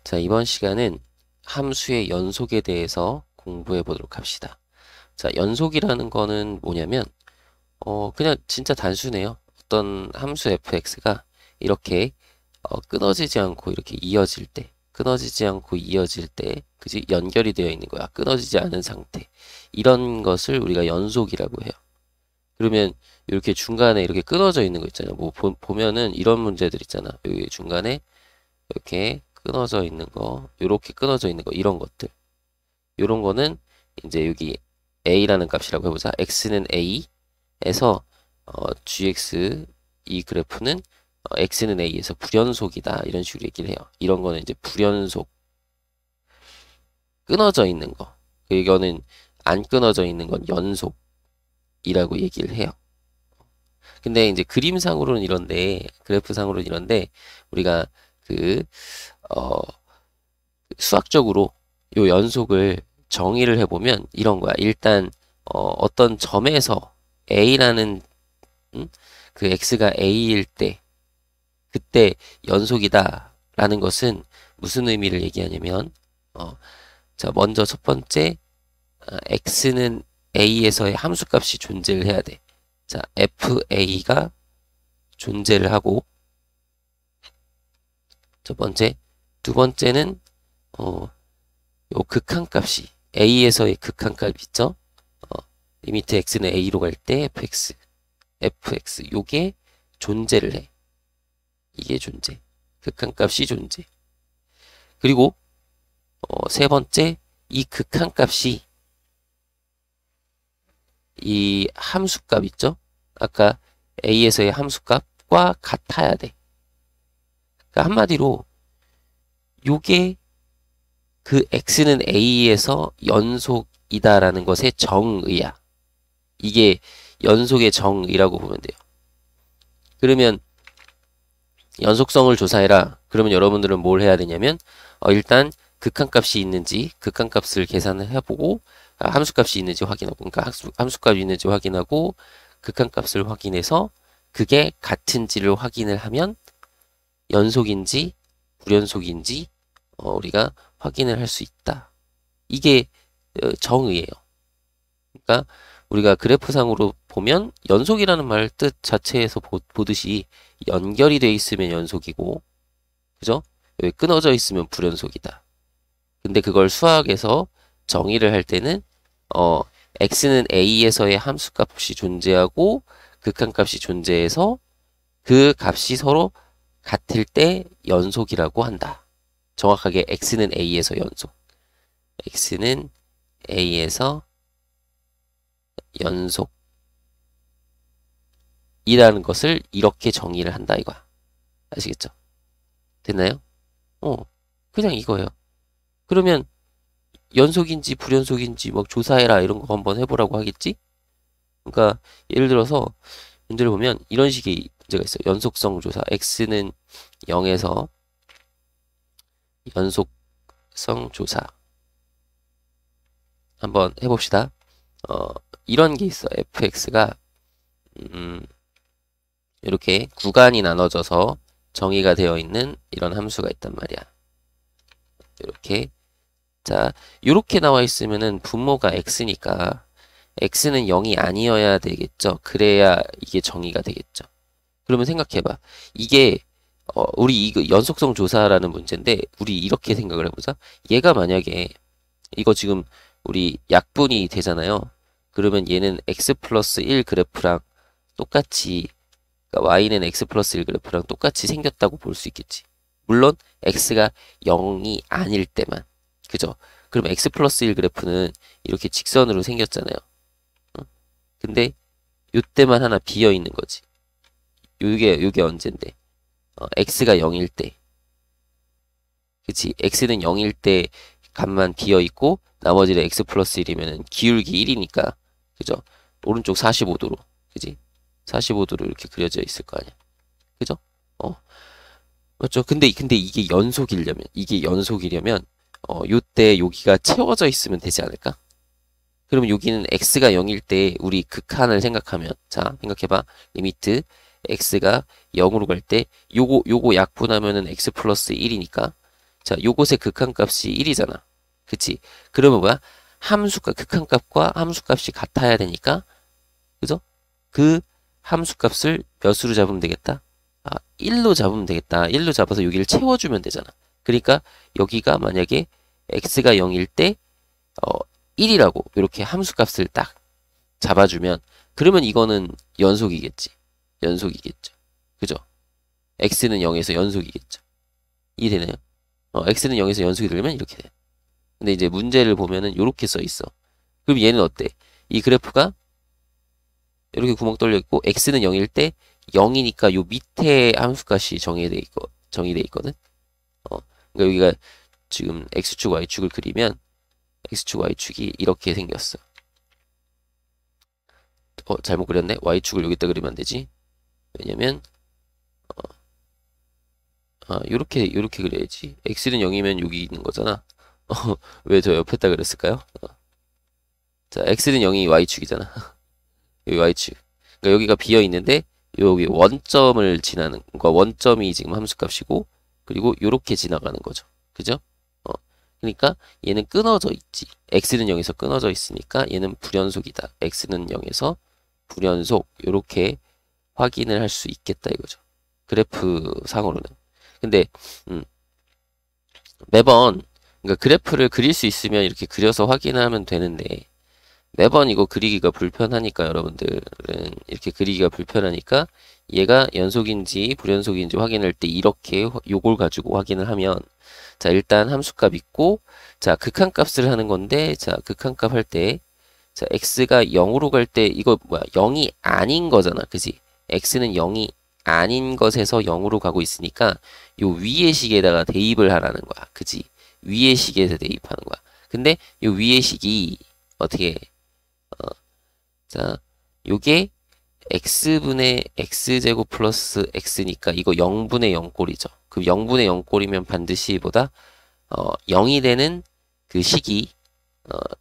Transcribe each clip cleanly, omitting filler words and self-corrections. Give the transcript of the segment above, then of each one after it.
자, 이번 시간은 함수의 연속에 대해서 공부해 보도록 합시다. 자, 연속이라는 거는 뭐냐면, 그냥 진짜 단순해요. 어떤 함수 fx가 이렇게 끊어지지 않고 이렇게 이어질 때, 끊어지지 않고 이어질 때, 그지? 연결이 되어 있는 거야. 끊어지지 않은 상태. 이런 것을 우리가 연속이라고 해요. 그러면 이렇게 중간에 이렇게 끊어져 있는 거 있잖아요. 뭐 보면은 이런 문제들 있잖아. 여기 중간에 이렇게 끊어져 있는 거, 이렇게 끊어져 있는 거, 이런 것들. 이런 거는 이제 여기 a라는 값이라고 해보자. x는 a에서 gx 이 그래프는 x는 a에서 불연속이다. 이런 식으로 얘기를 해요. 이런 거는 이제 불연속, 끊어져 있는 거. 이거는 안 끊어져 있는 건 연속이라고 얘기를 해요. 근데 이제 그림상으로는 이런데, 그래프상으로는 이런데, 우리가 그, 어, 수학적으로 요 연속을 정의를 해보면 이런 거야. 일단 어떤 점에서 a라는 그 x가 a일 때 그때 연속이다 라는 것은 무슨 의미를 얘기하냐면 자, 먼저 첫 번째 x는 a에서의 함수값이 존재를 해야 돼. 자, fa가 존재를 하고 첫 번째, 두 번째는 요 극한값이 a에서의 극한값 있죠? 리미트 x는 a로 갈 때 fx 요게 존재를 해. 이게 존재. 극한값이 존재. 그리고 세 번째 이 극한값이 이 함수값 있죠? 아까 a에서의 함수값과 같아야 돼. 그러니까 한마디로 요게 그 x는 a에서 연속이다라는 것의 정의야. 이게 연속의 정의라고 보면 돼요. 그러면 연속성을 조사해라. 그러면 여러분들은 뭘 해야 되냐면 일단 극한값이 있는지 극한값을 계산을 해보고 함수값이 있는지 확인하고 그러니까 함수값이 있는지 확인하고 극한값을 확인해서 그게 같은지를 확인을 하면 연속인지 불연속인지 우리가 확인을 할 수 있다. 이게 정의예요. 그러니까 우리가 그래프상으로 보면 연속이라는 말 뜻 자체에서 보듯이 연결이 돼 있으면 연속이고, 그죠? 여기 끊어져 있으면 불연속이다. 근데 그걸 수학에서 정의를 할 때는 x는 a에서의 함수값이 존재하고 극한값이 존재해서 그 값이 서로 같을 때 연속이라고 한다. 정확하게 x는 a에서 연속. x는 a에서 연속이라는 것을 이렇게 정의를 한다 이거야. 아시겠죠? 됐나요? 그냥 이거예요. 그러면 연속인지 불연속인지 막 조사해라 이런 거 한번 해보라고 하겠지? 그러니까 예를 들어서 문제를 보면 이런 식의 문제가 있어요. 연속성 조사. x는 0에서 연속성 조사. 한번 해봅시다. 이런 게 있어. fx가 이렇게 구간이 나눠져서 정의가 되어 있는 이런 함수가 있단 말이야. 이렇게. 자, 이렇게 나와 있으면은 분모가 x니까 x는 0이 아니어야 되겠죠. 그래야 이게 정의가 되겠죠. 그러면 생각해봐. 이게 우리 이거 연속성 조사라는 문제인데 우리 이렇게 생각을 해보자. 얘가 만약에 이거 지금 우리 약분이 되잖아요. 그러면 얘는 x 플러스 1 그래프랑 똑같이 그러니까 y는 x 플러스 1 그래프랑 똑같이 생겼다고 볼 수 있겠지. 물론 x가 0이 아닐 때만. 그죠? 그럼 x 플러스 1 그래프는 이렇게 직선으로 생겼잖아요. 근데 요때만 하나 비어 있는 거지. 요게 언젠데? x가 0일 때. 그치? x는 0일 때 값만 비어 있고 나머지는 x 플러스 1이면은 기울기 1이니까. 그죠? 오른쪽 45도로. 그지? 45도로 이렇게 그려져 있을 거 아니야. 그죠? 맞죠? 근데 이게 연속이려면 요때 여기가 채워져 있으면 되지 않을까? 그러면 여기는 x가 0일 때 우리 극한을 생각하면 자, 생각해봐. 리미트 x가 0으로 갈 때 요거 약분하면은 x 플러스 1이니까 자, 요것의 극한값이 1이잖아. 그치? 그러면 뭐야? 함수가, 극한값과 함수값이 같아야 되니까, 그죠? 그 함수값을 몇으로 잡으면 되겠다? 아, 1로 잡으면 되겠다. 1로 잡아서 여기를 채워주면 되잖아. 그러니까 여기가 만약에 x가 0일 때 1이라고 이렇게 함수값을 딱 잡아주면 그러면 이거는 연속이겠지. 연속이겠죠. 그죠? x는 0에서 연속이겠죠. 이해되나요? x는 0에서 연속이 되려면 이렇게 돼. 근데 이제 문제를 보면은 이렇게 써 있어. 그럼 얘는 어때? 이 그래프가 이렇게 구멍 뚫려 있고 x는 0일 때 0이니까 요 밑에 함수값이 정의돼 있거든. 그러니까 여기가 지금 x축 y축을 그리면 x축 y축이 이렇게 생겼어. 잘못 그렸네. y축을 여기다 그리면 안 되지. 왜냐면 요렇게 그려야지. x는 0이면 여기 있는 거잖아. 왜 저 옆에다 그랬을까요? 자, x는 0이 y축이잖아. 여기 y축. 그러니까 여기가 비어 있는데 여기 원점을 지나는 그러니까 원점이 지금 함수값이고 그리고 요렇게 지나가는 거죠. 그죠? 그러니까 얘는 끊어져 있지. x는 0에서 끊어져 있으니까 얘는 불연속이다. x는 0에서 불연속 요렇게 확인을 할 수 있겠다 이거죠. 그래프 상으로는. 근데 매번 그러니까 그래프를 그릴 수 있으면 이렇게 그려서 확인하면 되는데 매번 이거 그리기가 불편하니까 여러분들은 이렇게 그리기가 불편하니까 얘가 연속인지 불연속인지 확인할 때 이렇게 요걸 가지고 확인을 하면 자 일단 함수값 있고 자 극한값을 하는 건데 자 극한값 할 때 자 x가 0으로 갈 때 이거 뭐야 0이 아닌 거잖아 그지 x는 0이 아닌 것에서 0으로 가고 있으니까 요 위의 식에다가 대입을 하라는 거야 그지 위의 식에서 대입하는 거야 근데 요 위의 식이 어떻게 자, 요게 x분의 x제곱 플러스 x니까 이거 0분의 0꼴이죠. 그럼 0분의 0꼴이면 반드시 보다 0이 되는 그 식이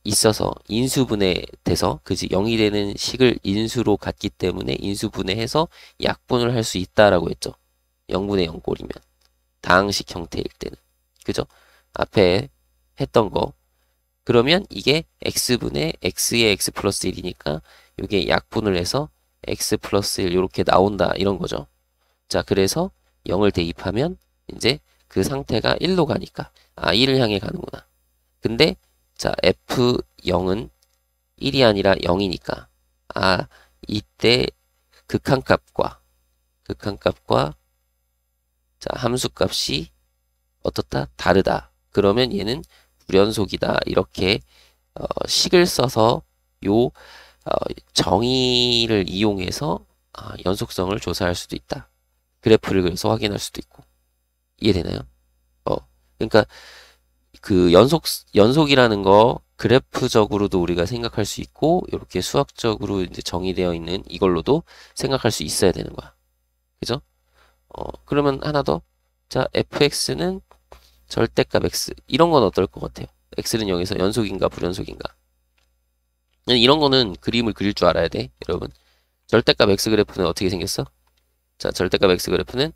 있어서 인수분해 돼서 그지 0이 되는 식을 인수로 갖기 때문에 인수분해해서 약분을 할 수 있다라고 했죠. 0분의 0꼴이면 다항식 형태일 때는 그죠? 앞에 했던 거 그러면 이게 x분의 x의 x 플러스 1이니까 이게 약분을 해서 x 플러스 1 이렇게 나온다 이런 거죠. 자 그래서 0을 대입하면 이제 그 상태가 1로 가니까 1을 향해 가는구나. 근데 자 f0은 1이 아니라 0이니까 이때 극한값과 자 함수값이 어떻다? 다르다. 그러면 얘는 불연속이다. 이렇게 식을 써서 요 정의를 이용해서 연속성을 조사할 수도 있다. 그래프를 그려서 확인할 수도 있고 이해되나요? 그러니까 그 연속이라는 거 그래프적으로도 우리가 생각할 수 있고 이렇게 수학적으로 이제 정의되어 있는 이걸로도 생각할 수 있어야 되는 거야. 그죠? 그러면 하나 더. 자, fx는 절대값 x 이런 건 어떨 것 같아요? x는 0에서 연속인가 불연속인가? 이런 거는 그림을 그릴 줄 알아야 돼 여러분. 절대값 x 그래프는 어떻게 생겼어? 자 절대값 x 그래프는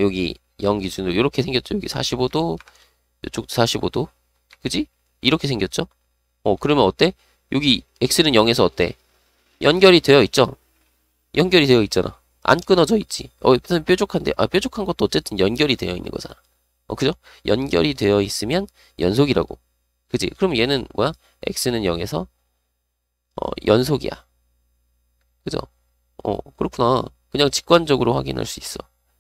여기 0 기준으로 이렇게 생겼죠. 여기 45도 이쪽도 45도 그지? 이렇게 생겼죠? 그러면 어때? 여기 x는 0에서 어때? 연결이 되어 있죠? 연결이 되어 있잖아. 안 끊어져 있지. 뾰족한데 뾰족한 것도 어쨌든 연결이 되어 있는 거잖아. 그죠? 연결이 되어 있으면 연속이라고. 그지? 그럼 얘는 뭐야? x는 0에서 연속이야. 그죠? 그렇구나. 그냥 직관적으로 확인할 수 있어.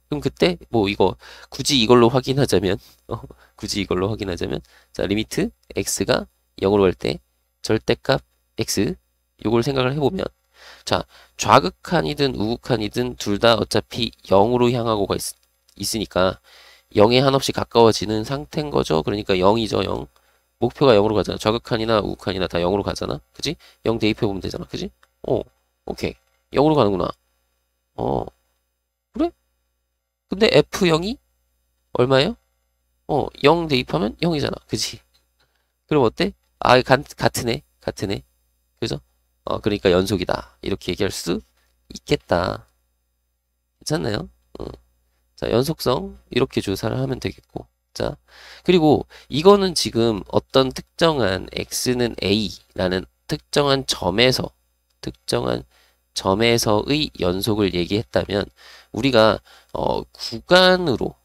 그럼 그때 뭐 이거 굳이 이걸로 확인하자면 자 리미트 x가 0으로 갈 때 절대값 x 요걸 생각을 해보면 자 좌극한이든 우극한이든 둘 다 어차피 0으로 향하고 있으니까 0에 한없이 가까워지는 상태인 거죠. 그러니까 0이죠. 0. 목표가 0으로 가잖아. 좌극한이나 우극한이나 다 0으로 가잖아. 그지? 0 대입해보면 되잖아. 그지? 오케이. 0으로 가는구나. 그래? 근데 F0이 얼마예요? 0 대입하면 0이잖아. 그지? 그럼 어때? 같으네. 그죠? 그러니까 연속이다. 이렇게 얘기할 수 있겠다. 괜찮나요? 자, 연속성 이렇게 조사를 하면 되겠고. 자, 그리고 이거는 지금 어떤 특정한 x는 a라는 특정한 점에서의 연속을 얘기했다면 우리가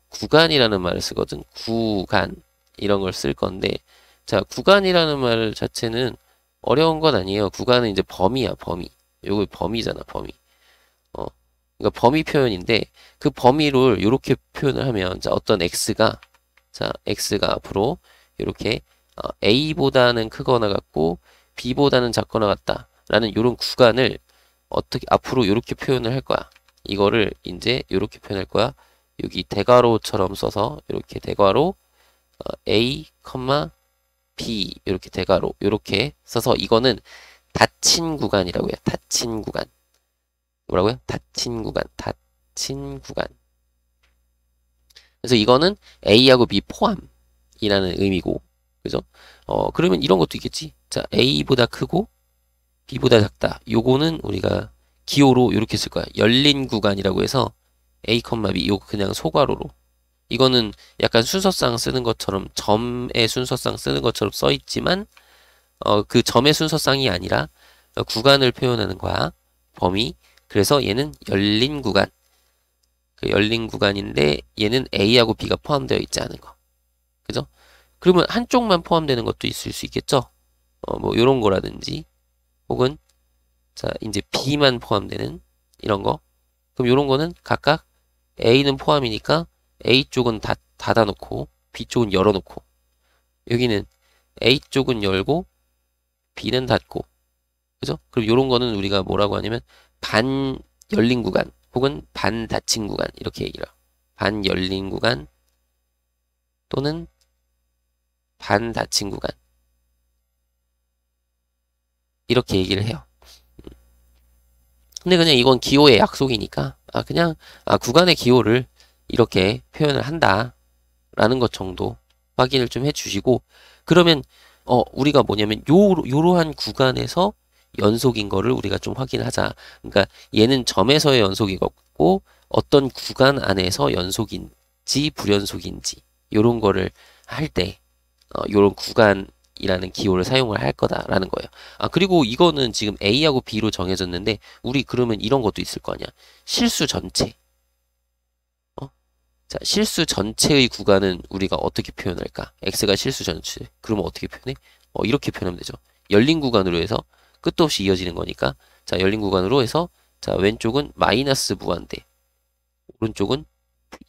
구간이라는 말을 쓰거든. 구간 이런 걸 쓸 건데, 자, 구간이라는 말 자체는 어려운 건 아니에요. 구간은 이제 범위야, 범위. 요거 범위잖아, 범위. 그러니까 범위 표현인데 그 범위를 이렇게 표현을 하면, 자, 어떤 x가 앞으로 이렇게 a보다는 크거나 같고 b보다는 작거나 같다라는 이런 구간을 어떻게 앞으로 이렇게 표현을 할 거야. 이거를 이제 이렇게 표현할 거야. 여기 대괄호처럼 써서 이렇게 대괄호 a, b 이렇게 대괄호 이렇게 써서 이거는 닫힌 구간이라고 해요. 닫힌 구간. 뭐라고요? 닫힌 구간. 그래서 이거는 a하고 b 포함이라는 의미고, 그죠? 그러면 이런 것도 있겠지. 자, a보다 크고 b보다 작다. 요거는 우리가 기호로 이렇게 쓸 거야. 열린 구간이라고 해서 a, b 요거 그냥 소괄호로. 이거는 약간 순서상 쓰는 것처럼, 점의 순서상 쓰는 것처럼 써 있지만 그 점의 순서상이 아니라 구간을 표현하는 거야. 범위. 그래서 얘는 열린 구간. 그 열린 구간인데 얘는 a하고 b가 포함되어 있지 않은 거. 그죠? 그러면 한쪽만 포함되는 것도 있을 수 있겠죠? 뭐 요런 거라든지, 혹은 자, 이제 b만 포함되는 이런 거. 그럼 요런 거는 각각 a는 포함이니까 a 쪽은 닫아놓고 b 쪽은 열어놓고, 여기는 a 쪽은 열고 b는 닫고, 그죠? 그럼 요런 거는 우리가 뭐라고 하냐면 반 열린 구간 혹은 반 닫힌 구간 이렇게 얘기를 해요. 반 열린 구간 또는 반 닫힌 구간 이렇게 얘기를 해요. 근데 그냥 이건 기호의 약속이니까 구간의 기호를 이렇게 표현을 한다라는 것 정도 확인을 좀 해주시고, 그러면 우리가 뭐냐면 요러한 구간에서 연속인 거를 우리가 좀 확인하자. 그러니까 얘는 점에서의 연속이고 어떤 구간 안에서 연속인지 불연속인지 요런 거를 할 때 요런 구간이라는 기호를 사용을 할 거다라는 거예요. 그리고 이거는 지금 A하고 B로 정해졌는데 우리 그러면 이런 것도 있을 거 아니야. 실수 전체. 자, 실수 전체의 구간은 우리가 어떻게 표현할까? X가 실수 전체. 그러면 어떻게 표현해? 이렇게 표현하면 되죠. 열린 구간으로 해서 끝도 없이 이어지는 거니까, 자, 열린 구간으로 해서, 자, 왼쪽은 마이너스 무한대, 오른쪽은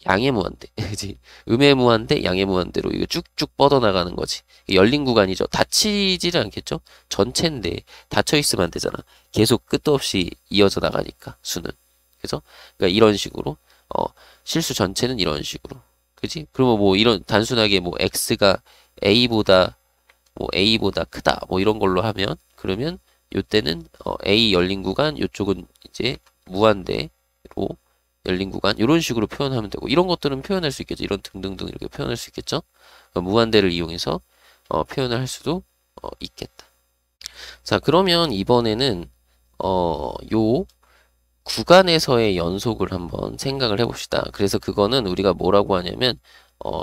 양의 무한대, 그지? 음의 무한대, 양의 무한대로 이거 쭉쭉 뻗어나가는 거지. 열린 구간이죠. 닫히지는 않겠죠? 전체인데 닫혀 있으면 안 되잖아. 계속 끝도 없이 이어져 나가니까 수는. 그래서 그러니까 이런 식으로 실수 전체는 이런 식으로, 그지? 그러면 뭐 이런 단순하게 뭐 x가 a보다 크다 뭐 이런 걸로 하면, 그러면 요때는 A 열린 구간, 요쪽은 이제 무한대로 열린 구간 이런 식으로 표현하면 되고, 이런 것들은 표현할 수 있겠죠. 이런 등등등 이렇게 표현할 수 있겠죠. 무한대를 이용해서 표현을 할 수도 있겠다. 자, 그러면 이번에는 요 구간에서의 연속을 한번 생각을 해봅시다. 그래서 그거는 우리가 뭐라고 하냐면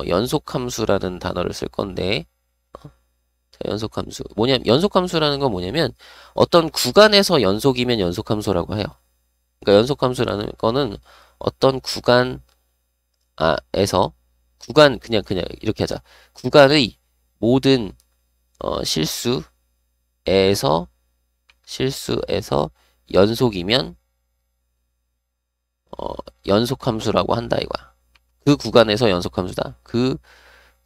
연속함수라는 단어를 쓸 건데, 연속함수. 연속함수라는 건 뭐냐면 어떤 구간에서 연속이면 연속함수라고 해요. 그러니까 연속함수라는 거는 어떤 구간에서 그냥 이렇게 하자. 구간의 모든 실수에서 연속이면 연속함수라고 한다 이거야. 그 구간에서 연속함수다. 그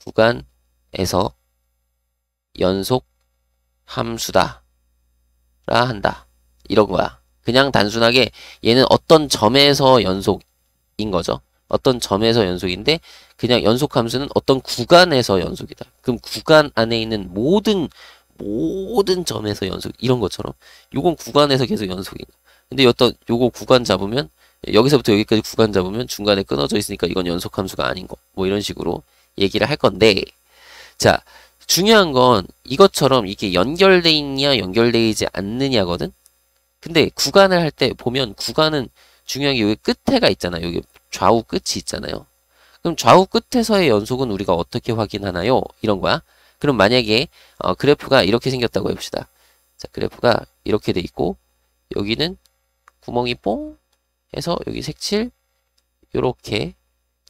구간에서 연속 함수다 라 한다 이런 거야. 그냥 단순하게 얘는 어떤 점에서 연속인 거죠. 어떤 점에서 연속인데 그냥 연속 함수는 어떤 구간에서 연속이다. 그럼 구간 안에 있는 모든 점에서 연속, 이런 것처럼 요건 구간에서 계속 연속인 거. 근데 요거 구간 잡으면, 여기서부터 여기까지 구간 잡으면 중간에 끊어져 있으니까 이건 연속 함수가 아닌 거. 뭐 이런 식으로 얘기를 할 건데, 자, 중요한 건 이것처럼 이게 연결돼 있냐 연결돼 있지 않느냐거든. 근데 구간을 할 때 보면 구간은 중요한 게 여기 끝에가 있잖아요. 여기 좌우 끝이 있잖아요. 그럼 좌우 끝에서의 연속은 우리가 어떻게 확인하나요? 이런 거야. 그럼 만약에 그래프가 이렇게 생겼다고 해봅시다. 자, 그래프가 이렇게 돼 있고 여기는 구멍이 뽕 해서 여기 색칠 이렇게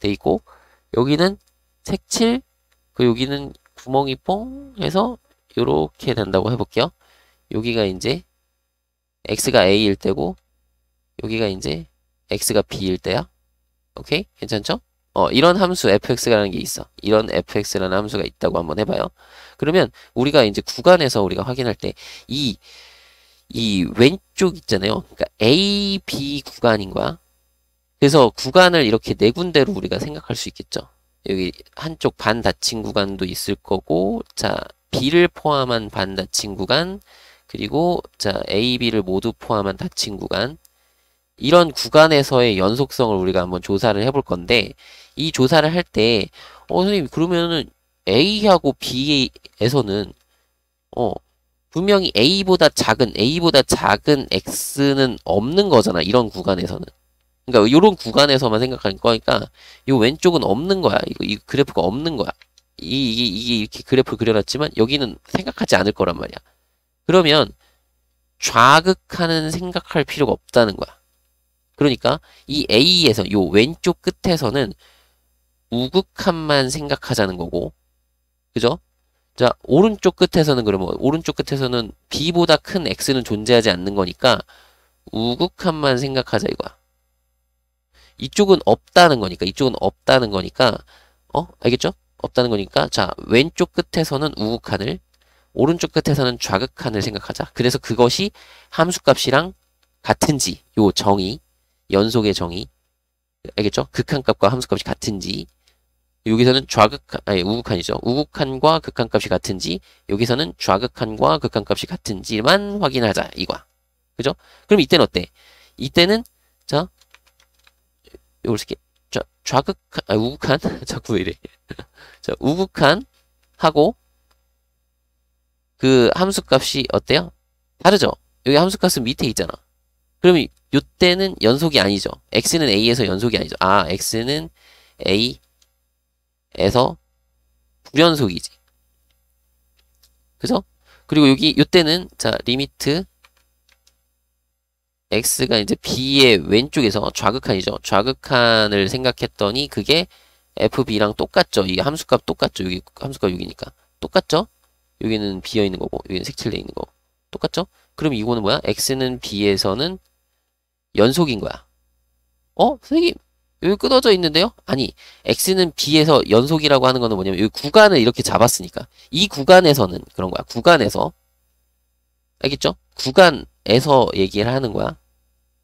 돼 있고 여기는 색칠 그 여기는 구멍이 뽕 해서 이렇게 된다고 해볼게요. 여기가 이제 x가 a일 때고 여기가 이제 x가 b일 때야. 오케이? 괜찮죠? 이런 함수 fx라는 게 있어. 이런 fx라는 함수가 있다고 한번 해봐요. 그러면 우리가 이제 구간에서 우리가 확인할 때 이 왼쪽 있잖아요. 그러니까 A, B 구간인 거야. 그래서 구간을 이렇게 네 군데로 우리가 생각할 수 있겠죠. 여기 한쪽 반 닫힌 구간도 있을 거고, 자, B를 포함한 반 닫힌 구간, 그리고 자, A, B를 모두 포함한 닫힌 구간. 이런 구간에서의 연속성을 우리가 한번 조사를 해볼 건데, 이 조사를 할 때, 선생님, 그러면은 A하고 B에서는, 분명히 A보다 작은 X는 없는 거잖아. 이런 구간에서는. 그러니까 이런 구간에서만 생각할 거니까 이 왼쪽은 없는 거야. 이 그래프가 없는 거야. 이게 이렇게 그래프를 그려놨지만 여기는 생각하지 않을 거란 말이야. 그러면 좌극하는 생각할 필요가 없다는 거야. 그러니까 이 A에서 이 왼쪽 끝에서는 우극한만 생각하자는 거고, 그죠? 자, 오른쪽 끝에서는 그러면 오른쪽 끝에서는 B보다 큰 X는 존재하지 않는 거니까 우극한만 생각하자 이거야. 이쪽은 없다는 거니까 알겠죠? 없다는 거니까 자, 왼쪽 끝에서는 우극한을 오른쪽 끝에서는 좌극한을 생각하자. 그래서 그것이 함수값이랑 같은지 요 정의 연속의 정의 알겠죠? 극한값과 함수값이 같은지 여기서는 우극한이죠. 우극한과 극한값이 같은지 여기서는 좌극한과 극한값이 같은지만 확인하자 이거야. 그죠? 그럼 이때는 어때? 이때는 자 요걸 쓸게. 자, 우극한 자꾸 왜 이래. 자, 우극한하고 그 함수값이 어때요? 다르죠? 여기 함수값은 밑에 있잖아. 그러면 요때는 연속이 아니죠. x는 a에서 연속이 아니죠. x는 a에서 불연속이지. 그죠? 그리고 여기 요때는 자, 리미트 x가 이제 b의 왼쪽에서 좌극한이죠. 좌극한을 생각했더니 그게 fb랑 똑같죠. 이게 함수값 똑같죠. 여기 함수값 6이니까. 똑같죠? 여기는 비어 있는 거고, 여기는 색칠돼 있는 거고. 똑같죠? 그럼 이거는 뭐야? x는 b에서는 연속인 거야. 선생님, 여기 끊어져 있는데요? 아니, x는 b에서 연속이라고 하는 거는 뭐냐면, 여기 구간을 이렇게 잡았으니까. 이 구간에서는 그런 거야. 구간에서. 알겠죠? 구간에서 얘기를 하는 거야.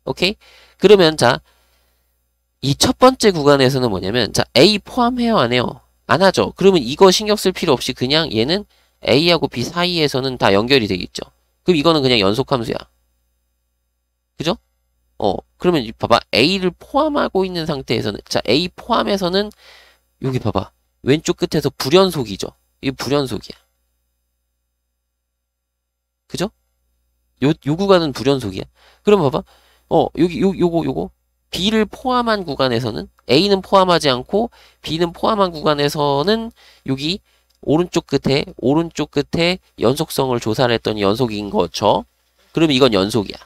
오케이? 그러면 자, 이 첫 번째 구간에서는 뭐냐면, 자, A 포함해요, 안 해요? 안 하죠. 그러면 이거 신경 쓸 필요 없이 그냥 얘는 A하고 B 사이에서는 다 연결이 되겠죠. 그럼 이거는 그냥 연속함수야. 그죠? 그러면 봐봐. A를 포함하고 있는 상태에서는, 자, A 포함해서는, 여기 봐봐. 왼쪽 끝에서 불연속이죠. 이게 불연속이야. 그죠? 요 구간은 불연속이야. 그럼 봐봐. 요거. B를 포함한 구간에서는, A는 포함하지 않고, B는 포함한 구간에서는, 여기, 오른쪽 끝에 연속성을 조사를 했더니 연속인 거죠. 그럼 이건 연속이야.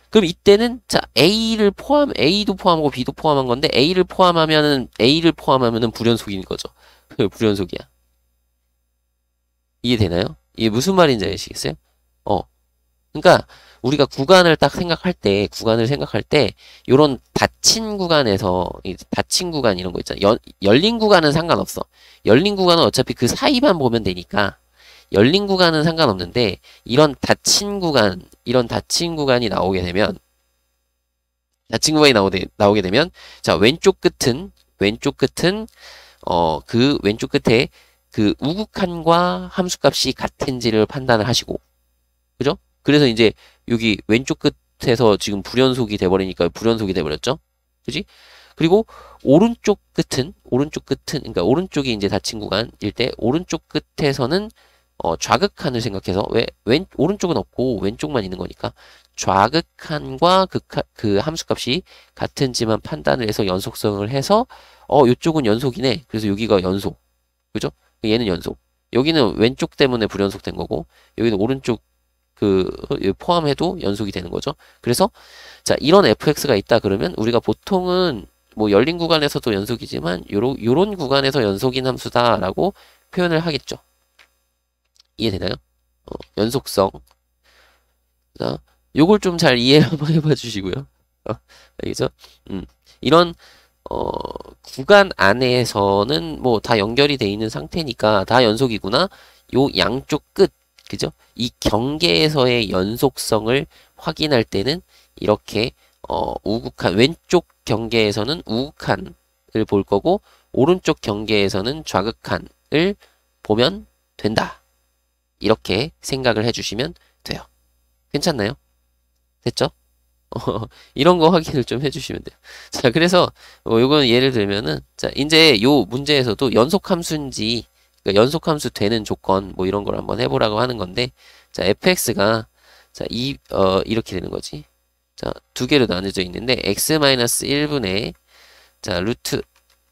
그럼 이때는, 자, A도 포함하고 B도 포함한 건데, A를 포함하면은 불연속인 거죠. 불연속이야. 이해되나요? 이게 무슨 말인지 아시겠어요? 그러니까 우리가 구간을 생각할 때 요런 닫힌 구간 이런 거 있잖아. 열린 구간은 상관없어. 열린 구간은 어차피 그 사이만 보면 되니까 열린 구간은 상관없는데 이런 닫힌 구간이 나오게 되면 자, 왼쪽 끝에 그 우극한과 함수값이 같은지를 판단을 하시고, 그죠? 그래서 이제 여기 왼쪽 끝에서 지금 불연속이 돼버리니까 불연속이 돼버렸죠? 그지? 그리고 오른쪽 끝은, 그러니까 오른쪽이 이제 닫힌 구간일 때, 오른쪽 끝에서는 좌극한을 생각해서, 오른쪽은 없고 왼쪽만 있는 거니까, 좌극한과 그 함수값이 같은지만 판단을 해서 연속성을 해서 요쪽은 연속이네. 그래서 여기가 연속. 그죠? 얘는 연속. 여기는 왼쪽 때문에 불연속된 거고 여기는 오른쪽 포함해도 연속이 되는 거죠. 그래서 자, 이런 fx가 있다 그러면 우리가 보통은 뭐 열린 구간에서도 연속이지만 요런 구간에서 연속인 함수다라고 표현을 하겠죠. 이해되나요? 연속성. 자, 요걸 좀 잘 이해 한번 해봐 주시고요. 알겠죠? 이런 구간 안에서는 뭐 다 연결이 돼 있는 상태니까 다 연속이구나. 요 양쪽 끝, 그죠? 이 경계에서의 연속성을 확인할 때는 이렇게 우극한 왼쪽 경계에서는 우극한을 볼 거고 오른쪽 경계에서는 좌극한을 보면 된다. 이렇게 생각을 해주시면 돼요. 괜찮나요? 됐죠? 이런 거 확인을 좀 해주시면 돼요. 자, 그래서 요건 예를 들면은 자, 이제 요 문제에서도 연속함수인지 그러니까 연속함수 되는 조건 뭐 이런 걸 한번 해보라고 하는 건데 자, fx가 자, 이렇게 되는 거지. 자, 두 개로 나눠져 있는데 x-1분의 자,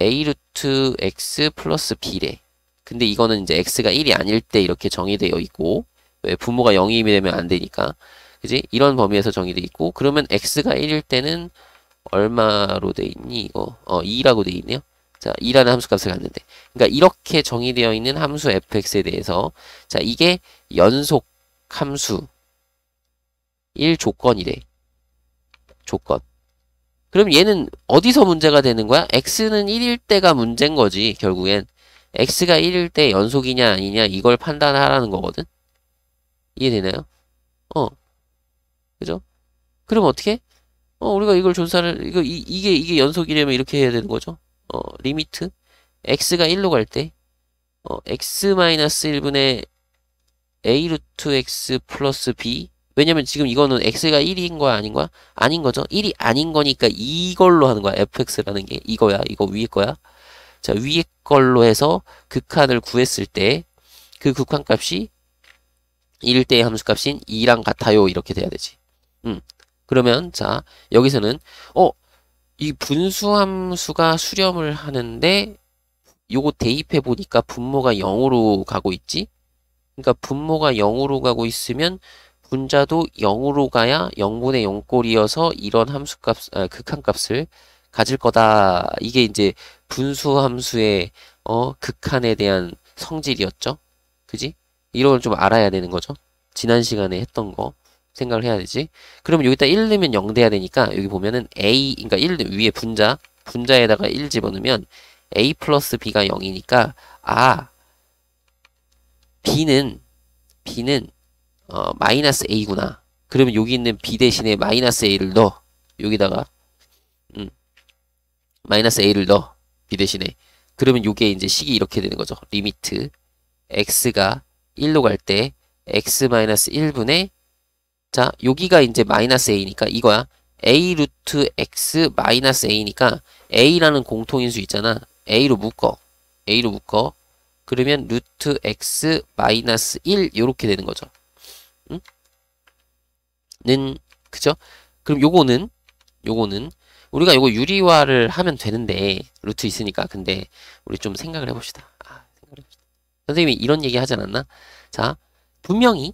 a 루트 x 플러스 b래. 근데 이거는 이제 x가 1이 아닐 때 이렇게 정의되어 있고 왜 부모가 0이 되면 안 되니까 그지? 이런 범위에서 정의되어 있고 그러면 x가 1일 때는 얼마로 돼 있니? 이거 2라고 돼 있네요. 자, 2라는 함수값을 갖는데 그러니까 이렇게 정의되어 있는 함수 fx에 대해서 자, 이게 연속 함수 1 조건이래. 조건. 그럼 얘는 어디서 문제가 되는 거야? x는 1일 때가 문제인 거지. 결국엔 x가 1일 때 연속이냐 아니냐 이걸 판단하라는 거거든. 이해되나요? 그죠? 그럼 어떻게? 우리가 이걸 이게 연속이려면 이렇게 해야 되는 거죠. 리미트 x가 1로 갈 때 x-1분의 a 루트 x 플러스 b 왜냐면 지금 이거는 x가 1인 거야 아닌 거야? 아닌 거죠. 1이 아닌 거니까 이걸로 하는 거야. fx라는 게 이거야. 이거 위에 거야. 자, 위에 걸로 해서 극한을 구했을 때 그 극한 값이 1일 때의 함수값인 2랑 같아요. 이렇게 돼야 되지. 그러면 자, 여기서는 이 분수함수가 수렴을 하는데 요거 대입해 보니까 분모가 0으로 가고 있지. 그러니까 분모가 0으로 가고 있으면 분자도 0으로 가야 0분의 0꼴이어서 이런 극한값을 가질 거다. 이게 이제 분수함수의 극한에 대한 성질이었죠. 그지? 이런 걸 좀 알아야 되는 거죠. 지난 시간에 했던 거 생각을 해야 되지. 그러면 여기다 1 넣으면 0 돼야 되니까 여기 보면은 a 그러니까 1 위에 분자에다가 1 집어넣으면 a 플러스 b가 0이니까 b는 마이너스 a구나. 그러면 여기 있는 b 대신에 마이너스 a를 넣어. 여기다가 마이너스 a를 넣어. b 대신에. 그러면 요게 이제 식이 이렇게 되는 거죠. 리미트 x가 1로 갈 때 x-1분의 자, 여기가 이제 마이너스 a니까 이거야. a 루트 x 마이너스 a니까 a라는 공통인수 있잖아. a로 묶어. 그러면 루트 x 마이너스 1 이렇게 되는 거죠. 응? 그죠? 그럼 요거는 우리가 요거 유리화를 하면 되는데 루트 있으니까 근데 우리 좀 생각을 해봅시다. 선생님이 이런 얘기 하지 않았나? 자, 분명히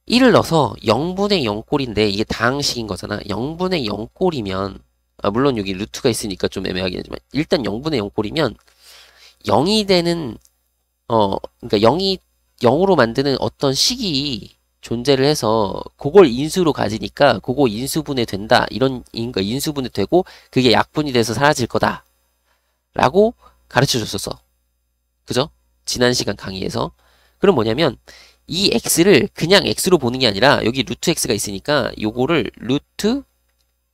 1을 넣어서 0분의 0꼴인데 이게 다항식인 거잖아. 0분의 0꼴이면 물론 여기 루트가 있으니까 좀 애매하긴 하지만 일단 0분의 0꼴이면 0이 되는 그러니까 0으로 만드는 어떤 식이 존재를 해서 그걸 인수로 가지니까 그거 인수분해 된다. 그러니까 인수분해 되고 그게 약분이 돼서 사라질 거다. 라고 가르쳐 줬었어. 그죠? 지난 시간 강의에서. 그럼 뭐냐면 이 x를 그냥 x로 보는 게 아니라 여기 루트 x가 있으니까 요거를 루트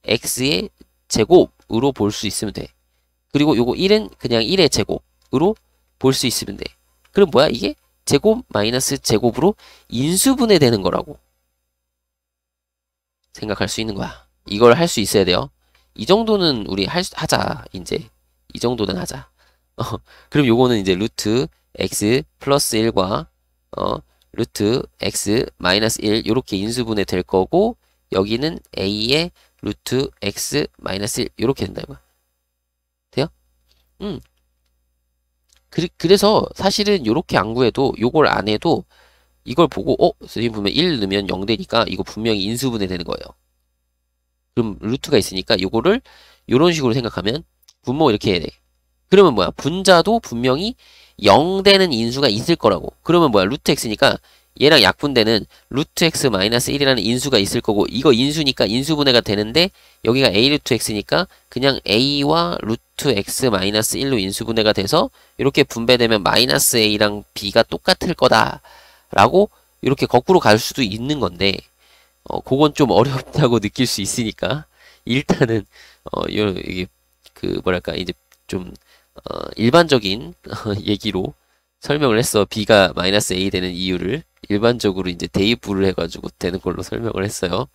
x의 제곱으로 볼 수 있으면 돼. 그리고 요거 1은 그냥 1의 제곱으로 볼 수 있으면 돼. 그럼 뭐야? 이게 제곱 마이너스 제곱으로 인수분해 되는 거라고 생각할 수 있는 거야. 이걸 할 수 있어야 돼요. 이 정도는 우리 하자. 이제 이 정도는 하자. 그럼 요거는 이제 루트 x 플러스 1과 루트 x 마이너스 1 요렇게 인수분해 될 거고 여기는 a의 루트 x 마이너스 1 요렇게 된다 이거야. 돼요? 그래서 사실은 요렇게 안 구해도 요걸 안 해도 이걸 보고 선생님 보면 1 넣으면 0 되니까 이거 분명히 인수분해 되는 거예요. 그럼 루트가 있으니까 요거를 요런 식으로 생각하면 분모 이렇게 해야 돼. 그러면 뭐야? 분자도 분명히 0 되는 인수가 있을 거라고. 그러면 뭐야? 루트 x니까 얘랑 약분되는 루트 x 마이너스 1이라는 인수가 있을 거고 이거 인수니까 인수분해가 되는데 여기가 a 루트 x니까 그냥 a와 루트 x 마이너스 1로 인수분해가 돼서 이렇게 분배되면 마이너스 a랑 b가 똑같을 거다 라고 이렇게 거꾸로 갈 수도 있는 건데 그건 좀 어렵다고 느낄 수 있으니까 일단은 이게 그 뭐랄까 이제 좀 일반적인 얘기로 설명을 했어. b가 마이너스 a 되는 이유를 일반적으로 이제 대입부를 해가지고 되는 걸로 설명을 했어요.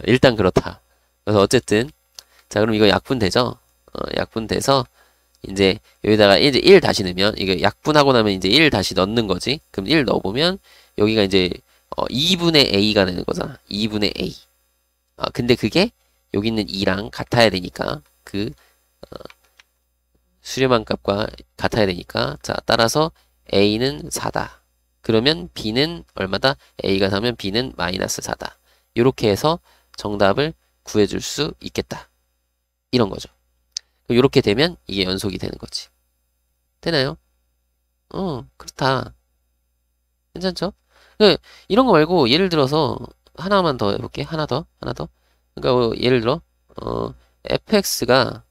일단 그렇다. 그래서 어쨌든 자 그럼 이거 약분되죠? 약분돼서 이제 여기다가 이제 1 다시 넣으면 이게 약분하고 나면 이제 1 다시 넣는 거지. 그럼 1 넣어보면 여기가 이제 2분의 a가 되는 거잖아. 2분의 a. 근데 그게 여기 있는 2랑 같아야 되니까 그 수렴한 값과 같아야 되니까 자 따라서 a는 4다. 그러면 b는 얼마다? a가 4면 b는 마이너스 4다. 이렇게 해서 정답을 구해줄 수 있겠다. 이런 거죠. 이렇게 되면 이게 연속이 되는 거지. 되나요? 그렇다. 괜찮죠? 이런 거 말고 예를 들어서 하나만 더 해볼게. 하나 더. 그러니까 예를 들어 fx가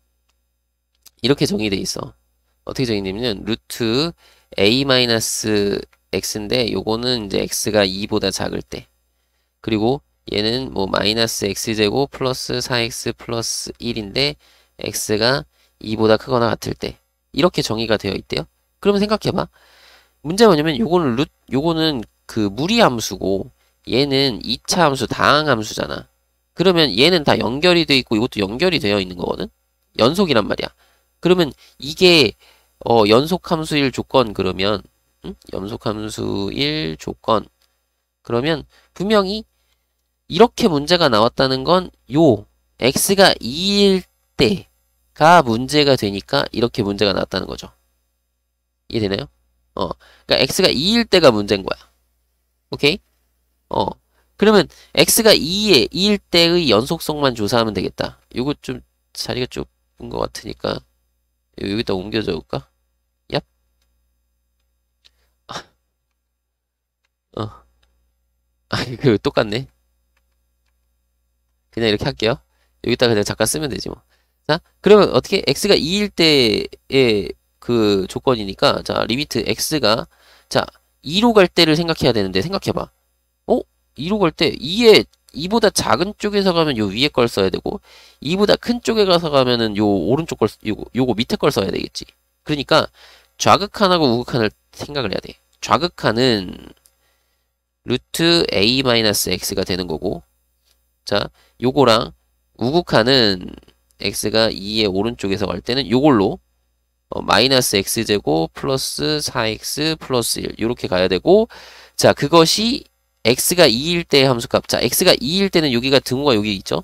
이렇게 정의돼 있어. 어떻게 정의되냐면 루트 a 마이너스 x인데 요거는 이제 x가 2보다 작을 때 그리고 얘는 뭐 마이너스 x제곱 플러스 4x 플러스 1인데 x가 2보다 크거나 같을 때 이렇게 정의가 되어 있대요. 그러면 생각해봐. 문제가 뭐냐면 요거는 그 무리함수고 얘는 2차 함수 다항함수잖아. 그러면 얘는 다 연결이 되어 있고 이것도 연결이 되어 있는 거거든. 연속이란 말이야. 그러면 이게 연속함수일 조건 그러면 연속함수일 조건 그러면 분명히 이렇게 문제가 나왔다는 건 요 x가 2일 때가 문제가 되니까 이렇게 문제가 나왔다는 거죠. 이해되나요? 그러니까 x가 2일 때가 문제인 거야. 오케이? 그러면 x가 2일 때의 연속성만 조사하면 되겠다. 이거 좀 자리가 좁은 것 같으니까 여기다 옮겨 적을까? 얍. 이거 똑같네. 그냥 이렇게 할게요. 여기다 그냥 잠깐 쓰면 되지 뭐. 자, 그러면 어떻게 x가 2일 때의 그 조건이니까 자, 리미트 x가 자, 2로 갈 때를 생각해야 되는데 생각해봐. 2로 갈 때 2보다 작은 쪽에서 가면 요 위에 걸 써야 되고 2보다 큰 쪽에 가서 가면은 요 오른쪽 걸 요거 밑에 걸 써야 되겠지. 그러니까 좌극한하고 우극한을 생각을 해야 돼. 좌극한은 루트 a-x가 되는 거고 자 요거랑 우극한은 x가 2의 오른쪽에서 갈 때는 요걸로 마이너스 x제곱 플러스 4x 플러스 1 이렇게 가야 되고 자 그것이 x가 2일 때의 함수값. 자, x가 2일 때는 여기가 등호가 여기 있죠?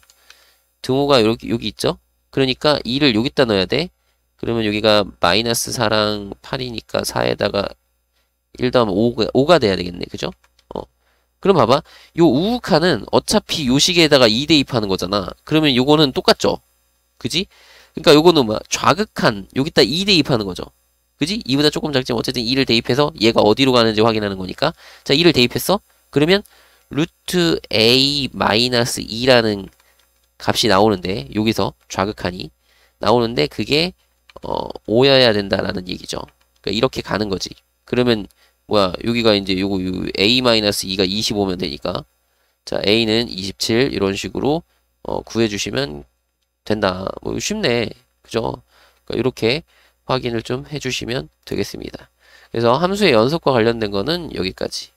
등호가 여기 있죠? 그러니까 2를 여기다 넣어야 돼. 그러면 여기가 마이너스 4랑 8이니까 4에다가 1 더하면 5가 돼야 되겠네. 그죠? 그럼 봐봐. 요 우극한은 어차피 요 식에다가 2 대입하는 거잖아. 그러면 요거는 똑같죠? 그지? 그러니까 요거는 뭐야? 좌극한, 여기다 2 대입하는 거죠. 그지? 2보다 조금 작지만 어쨌든 2를 대입해서 얘가 어디로 가는지 확인하는 거니까. 자, 2를 대입했어? 그러면 루트 a 마이너스 2라는 값이 나오는데 여기서 좌극한이 나오는데 그게 5여야 된다라는 얘기죠. 그러니까 이렇게 가는 거지. 그러면 뭐야 여기가 이제 요거 a 마이너스 2가 25면 되니까 자 a는 27 이런 식으로 구해주시면 된다. 뭐 쉽네, 그죠? 그러니까 이렇게 확인을 좀 해주시면 되겠습니다. 그래서 함수의 연속과 관련된 거는 여기까지.